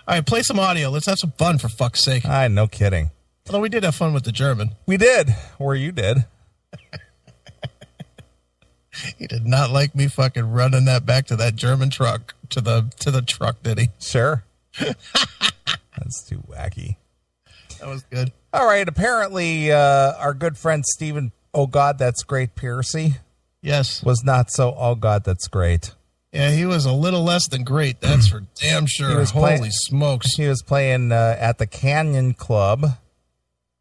All right, play some audio. Let's have some fun, for fuck's sake. No kidding. Although we did have fun with the German. We did, or you did. He did not like me fucking running that back to that German truck, to the truck, did he? Sure. That's too wacky. That was good. All right, apparently our good friend Stephen, oh God, that's great, Pearcy. Yes. Was not so, oh God, that's great. Yeah, he was a little less than great, that's for damn sure. Holy smokes. He was playing at the Canyon Club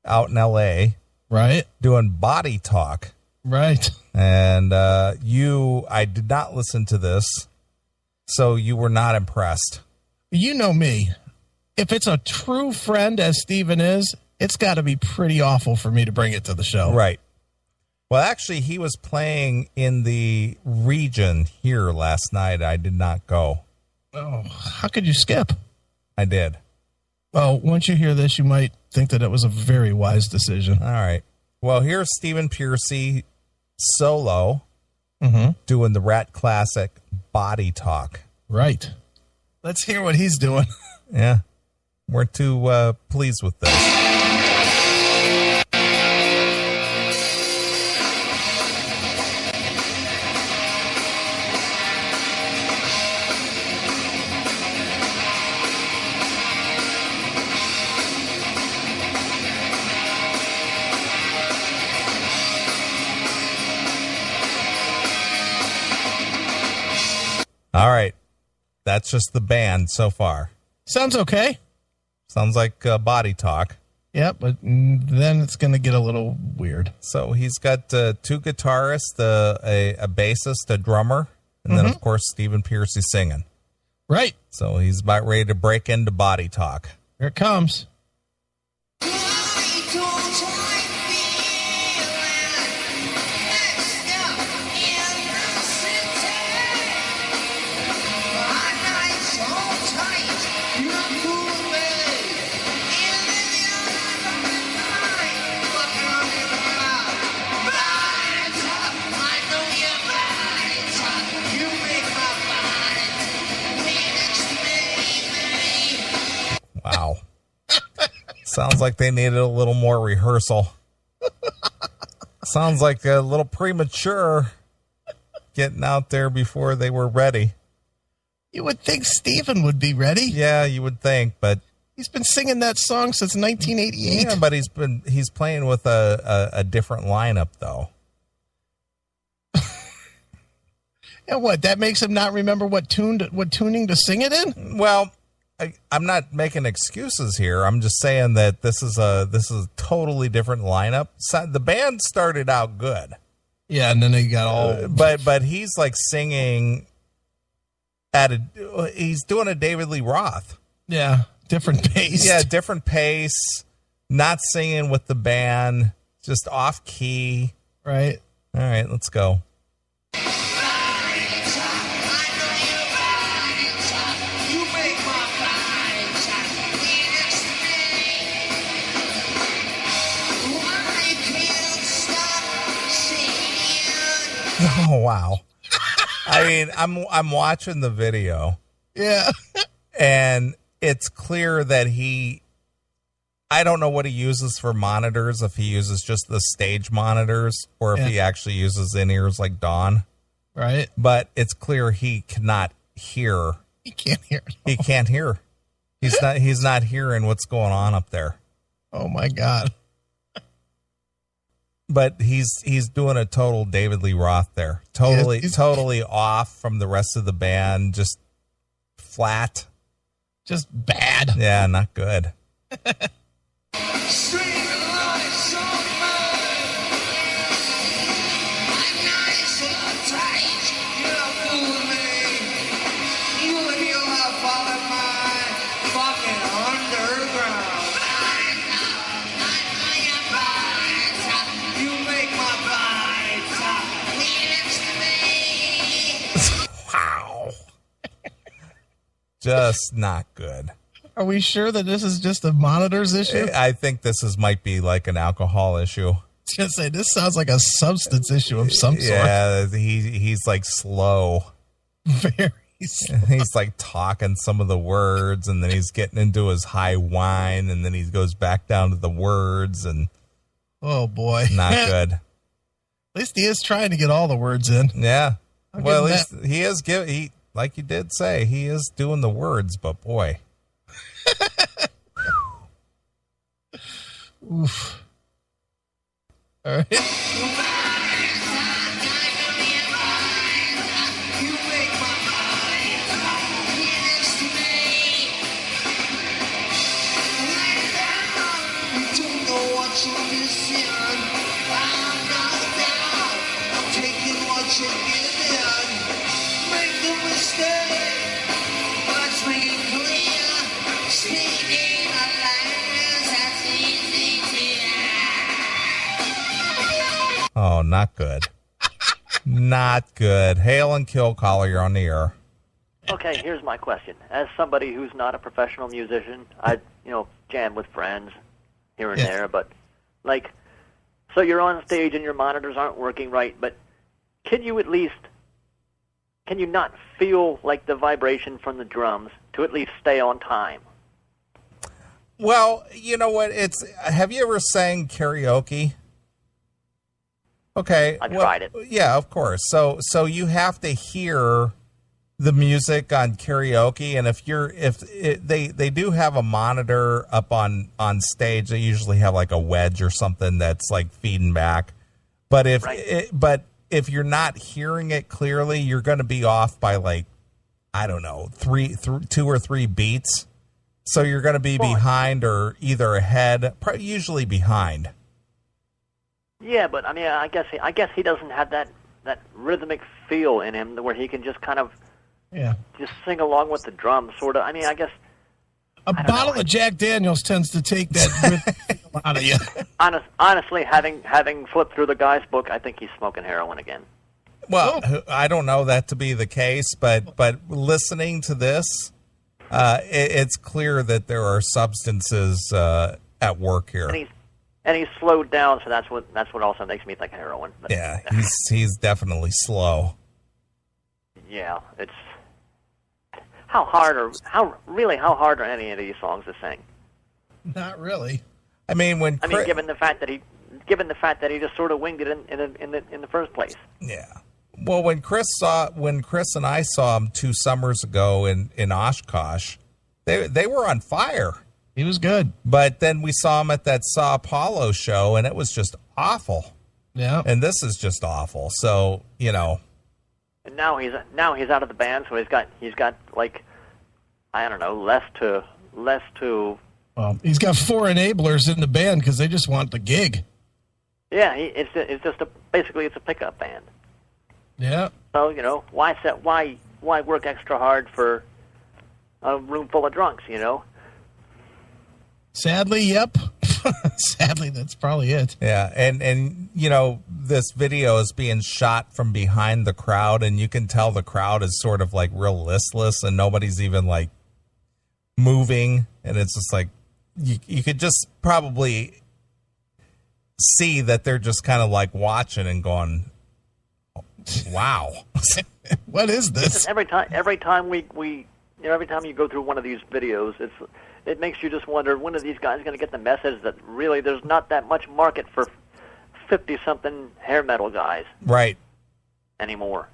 out in L.A. Right. Doing Body Talk. Right. And I did not listen to this, so you were not impressed. You know me. If it's a true friend, as Stephen is, it's got to be pretty awful for me to bring it to the show. Right. Well, actually, he was playing in the region here last night. I did not go. Oh, how could you skip? I did. Well, once you hear this, you might think that it was a very wise decision. All right. Well, here's Stephen Pearcy solo doing the Rat Classic Body Talk. Right. Let's hear what he's doing. Yeah. We're too pleased with this. All right. That's just the band so far. Sounds okay. Sounds like Body Talk. Yep, but then it's going to get a little weird. So he's got two guitarists, a bassist, a drummer, and then, of course, Stephen Pearcy singing. Right. So he's about ready to break into Body Talk. Here it comes. Wow. Sounds like they needed a little more rehearsal. Sounds like a little premature getting out there before they were ready. You would think Stephen would be ready. Yeah, you would think, but he's been singing that song since 1988. Yeah, but he's playing with a different lineup though. And what, that makes him not remember what tuning to sing it in? Well, I'm not making excuses here. I'm just saying that this is a totally different lineup. So the band started out good. Yeah, and then they got all but he's like singing he's doing a David Lee Roth. Yeah, different pace. Yeah, different pace. Not singing with the band, just off key. Right. All right, let's go. Oh, wow. I mean, I'm watching the video. Yeah. And it's clear that I don't know what he uses for monitors, if he uses just the stage monitors or if he actually uses in-ears like Dawn. Right. But it's clear he cannot hear. He can't hear. He can't hear. He's not hearing what's going on up there. Oh my God. But he's doing a total David Lee Roth there. Totally off from the rest of the band. Just flat. Just bad. Yeah, not good. Just not good. Are we sure that this is just a monitors issue? I think this might be like an alcohol issue. I was going to say, this sounds like a substance issue of some sort. Yeah, he's like slow. Very. He's like talking some of the words, and then he's getting into his high whine, and then he goes back down to the words, and oh boy, not good. At least he is trying to get all the words in. Yeah. Well, at least he is like you did say, he is doing the words, but boy. Oof. All right. Oh, not good. Not good. Hail and kill caller, you're on the air. Okay, here's my question. As somebody who's not a professional musician, I, jam with friends here and there, but, so you're on stage and your monitors aren't working right, but can you not feel, the vibration from the drums to at least stay on time? Well, you know what? Have you ever sang karaoke? Okay. I tried it. Yeah, of course. So you have to hear the music on karaoke, and they do have a monitor up on stage. They usually have a wedge or something that's feeding back. But if you're not hearing it clearly, you're going to be off by I don't know, 2 or 3 beats. So you're going to be behind or either ahead, usually behind. Yeah, but I guess he doesn't have that rhythmic feel in him where he can just kind of just sing along with the drums, sort of. I guess a bottle of Jack Daniels tends to take that rhythmic feel out of you. Honestly, having flipped through the guy's book, I think he's smoking heroin again. Well, I don't know that to be the case, but listening to this, it's clear that there are substances at work here. And he's slowed down, so that's what also makes me think of heroin. But, yeah, he's definitely slow. Yeah, it's how hard are any of these songs to sing? Not really. Given the fact that he just sort of winged it in the first place. Yeah. Well, when Chris and I saw him 2 summers ago in Oshkosh, they were on fire. He was good. But then we saw him at that Sao Paulo show, and it was just awful. Yeah. And this is just awful. So, And now he's out of the band, so he's got I don't know, less to. Well, he's got 4 enablers in the band because they just want the gig. Yeah, it's just basically it's a pickup band. Yeah. So why work extra hard for a room full of drunks? Sadly, yep. Sadly, that's probably it. Yeah, and this video is being shot from behind the crowd, and you can tell the crowd is sort of real listless, and nobody's even moving, and it's just you could just probably see that they're just kind of watching and going, wow. What is this? Every time every time you go through one of these videos, it makes you just wonder, when are these guys going to get the message that really there's not that much market for 50-something hair metal guys, right, anymore?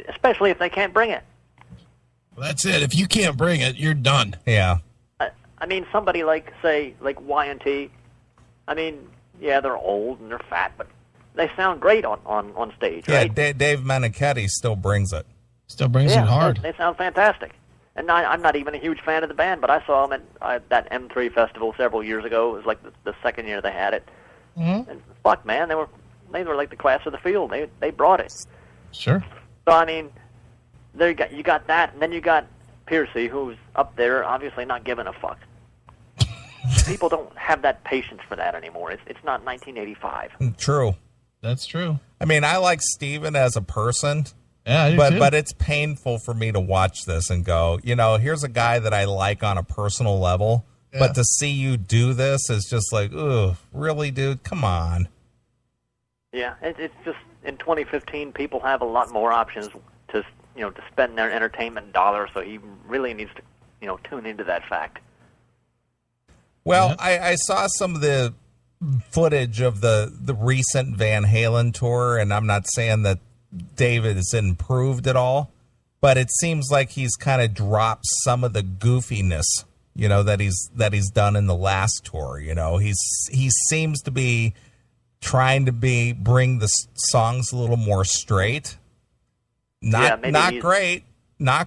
Especially if they can't bring it. Well, that's it. If you can't bring it, you're done. Yeah. Somebody like Y&T. Yeah, they're old and they're fat, but they sound great on stage, right? Yeah, Dave Meniketti still brings it. Still brings it hard. They sound fantastic. And I'm not even a huge fan of the band, but I saw them at that M3 festival several years ago. It was the second year they had it. Mm-hmm. And fuck, man, they were like the class of the field. They brought it. Sure. So there you got that, and then you got Pearcy, who's up there, obviously not giving a fuck. People don't have that patience for that anymore. It's not 1985. True. That's true. I like Stephen as a person. Yeah, I do too. But it's painful for me to watch this and go, here's a guy that I like on a personal level, but to see you do this is just ugh, really, dude? Come on. Yeah, it's just in 2015, people have a lot more options to to spend their entertainment dollars. So he really needs to, tune into that fact. Well, I saw some of the footage of the recent Van Halen tour, and I'm not saying that David has improved at all, but it seems like he's kind of dropped some of the goofiness, that he's done in the last tour. He seems to be trying to bring the songs a little more straight. Not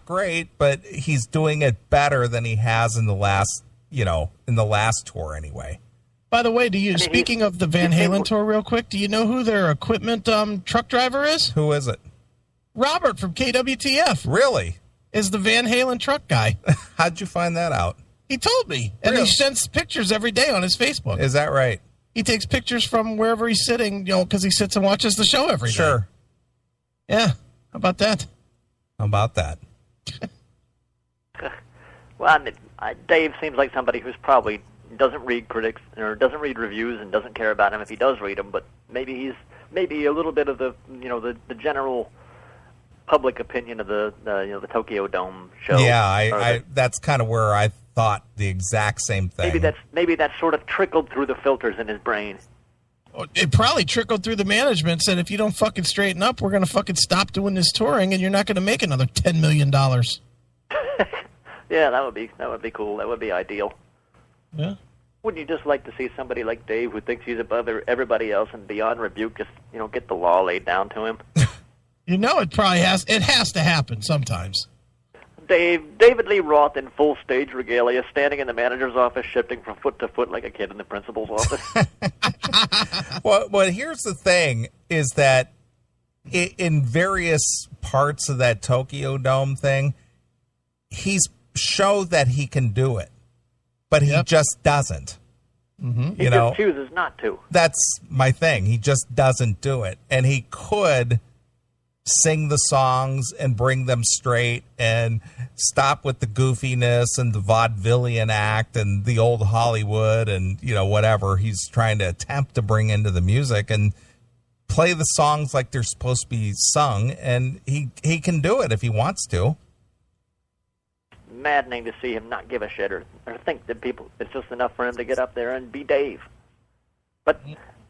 great, but he's doing it better than he has in the last, in the last tour anyway. By the way, speaking of the Van Halen tour real quick, do you know who their equipment truck driver is? Who is it? Robert from KWTF. Really? Is the Van Halen truck guy. How'd you find that out? He told me. And Really? he sends pictures every day on his Facebook. Is that right? He takes pictures from wherever he's sitting, because he sits and watches the show every day. Sure. Yeah. How about that? How about that? Well, Dave seems like somebody who's probably doesn't read critics or doesn't read reviews and doesn't care about them if he does read them. But maybe he's a little bit of the the general public opinion of the Tokyo Dome show. Yeah, that's kind of where I thought the exact same thing. Maybe that's sort of trickled through the filters in his brain. It probably trickled through the management, said, if you don't fucking straighten up, we're going to fucking stop doing this touring, and you're not going to make another $10 million. Yeah, that would be cool. That would be ideal. Yeah. Wouldn't you just like to see somebody like Dave, who thinks he's above everybody else and beyond rebuke, just get the law laid down to him? It probably has. It has to happen sometimes. David Lee Roth in full stage regalia, standing in the manager's office, shifting from foot to foot like a kid in the principal's office. Well, here's the thing, is that in various parts of that Tokyo Dome thing, he's showed that he can do it, but he just doesn't. Mm-hmm. He just chooses not to. That's my thing. He just doesn't do it. And he could sing the songs and bring them straight and stop with the goofiness and the vaudevillian act and the old Hollywood and, whatever he's trying to attempt to bring into the music, and play the songs like they're supposed to be sung. And he can do it if he wants to. Maddening to see him not give a shit or think that it's just enough for him to get up there and be Dave. But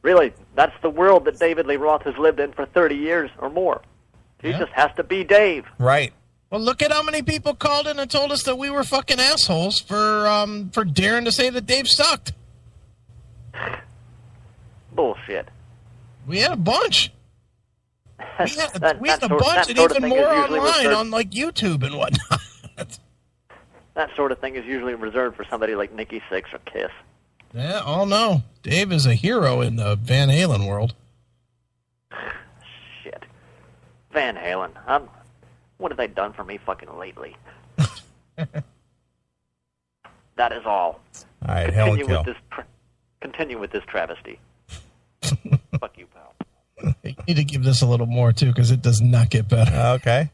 really, that's the world that David Lee Roth has lived in for 30 years or more. He just has to be Dave. Right. Well, look at how many people called in and told us that we were fucking assholes for daring to say that Dave sucked. Bullshit. We had a bunch. We had a sort bunch, of and even thing more is usually online reserved. on like YouTube and whatnot. That sort of thing is usually reserved for somebody like Nikki Sixx or Kiss. Yeah, oh no. Dave is a hero in the Van Halen world. Shit. Van Halen. What have they done for me fucking lately? That is all. All right, hell and kill. Continue with this travesty. Fuck you, pal. You need to give this a little more, too, because it does not get better. Okay.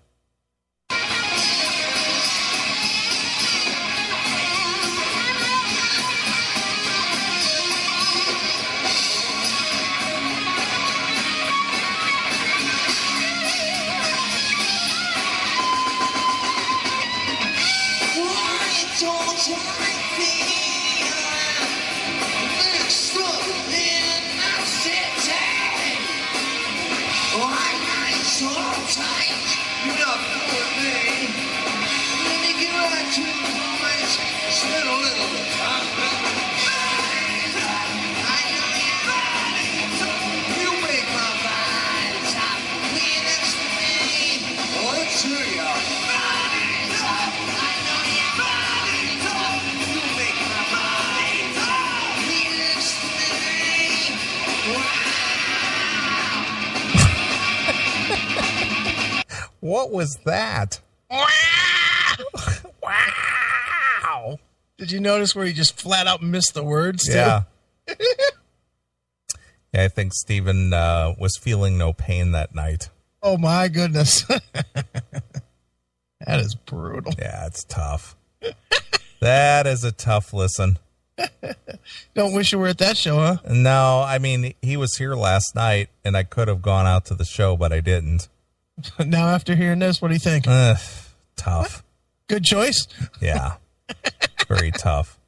What was that? Wow! Did you notice where he just flat out missed the words, too? Yeah. Yeah, I think Stephen was feeling no pain that night. Oh, my goodness. That is brutal. Yeah, it's tough. That is a tough listen. Don't wish you were at that show, huh? No, I mean, he was here last night, and I could have gone out to the show, but I didn't. Now, after hearing this, what do you think? Tough. Good choice. Yeah. Very tough.